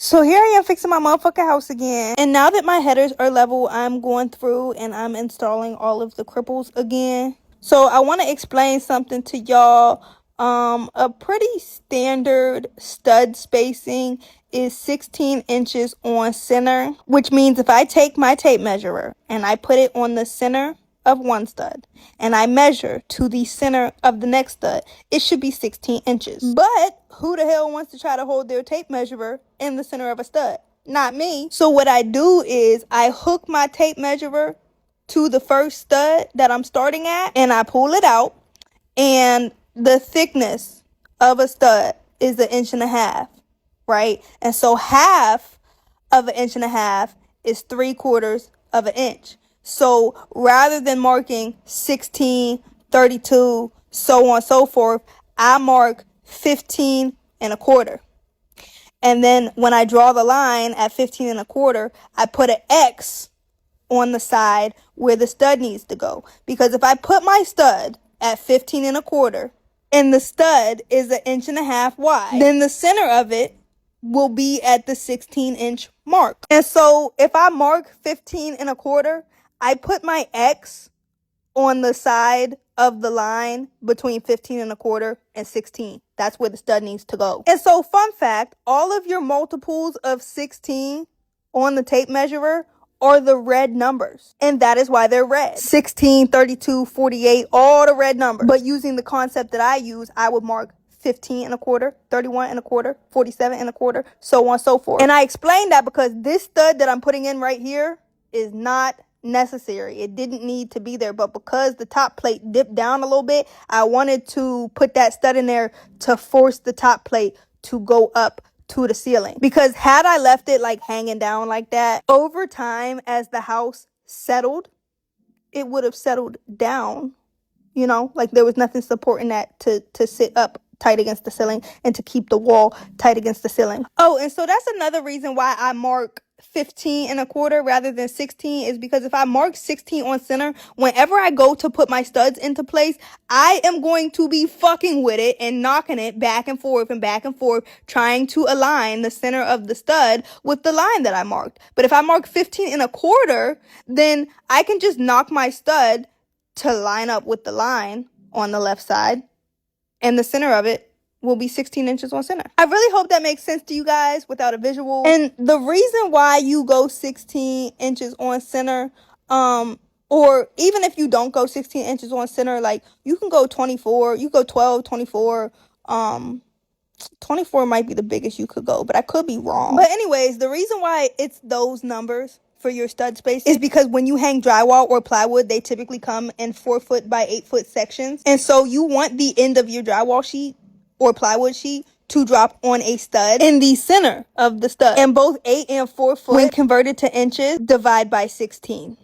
So here I am fixing my motherfucking house again. And now that my headers are level, I'm going through and I'm installing all of the cripples again. So I want to explain something to y'all. A pretty standard stud spacing is 16 inches on center, which means if I take my tape measurer and I put it on the center of one stud and I measure to the center of the next stud, it should be 16 inches. But who the hell wants to try to hold their tape measurer in the center of a stud? Not me. So what I do is I hook my tape measurer to the first stud that I'm starting at and I pull it out, and the thickness of a stud is 1.5 inches, right? And so half of 1.5 inches is 3/4 of an inch. So rather than marking 16, 32, so on and so forth, I mark 15.25. And then when I draw the line at 15.25, I put an X on the side where the stud needs to go. Because if I put my stud at 15.25 and the stud is 1.5 inches wide, then the center of it will be at the 16-inch mark. And so if I mark 15.25, I put my X on the side of the line between 15.25 and 16. That's where the stud needs to go. And so fun fact, all of your multiples of 16 on the tape measurer are the red numbers. And that is why they're red. 16, 32, 48, all the red numbers. But using the concept that I use, I would mark 15.25, 31.25, 47.25, so on and so forth. And I explained that because this stud that I'm putting in right here is not necessary. It didn't need to be there, but because the top plate dipped down a little bit, I wanted to put that stud in there to force the top plate to go up to the ceiling. Because had I left it like hanging down like that, over time as the house settled, it would have settled down, you know, like there was nothing supporting that to sit up tight against the ceiling and to keep the wall tight against the ceiling. Oh, and so that's another reason why I mark 15.25 rather than 16, is because if I mark 16 on center, whenever I go to put my studs into place, I am going to be fucking with it and knocking it back and forth, trying to align the center of the stud with the line that I marked. But if I mark 15.25, then I can just knock my stud to line up with the line on the left side, and the center of it will be 16 inches on center. I really hope that makes sense to you guys without a visual. And the reason why you go 16 inches on center, or even if you don't go 16 inches on center, like you can go 24, you go 12, 24, 24 might be the biggest you could go, but I could be wrong. But anyways, the reason why it's those numbers for your stud space is because when you hang drywall or plywood, they typically come in 4 foot by 8 foot sections. And so you want the end of your drywall sheet or plywood sheet to drop on a stud in the center of the stud. And both 8 and 4 foot, when converted to inches, divide by 16.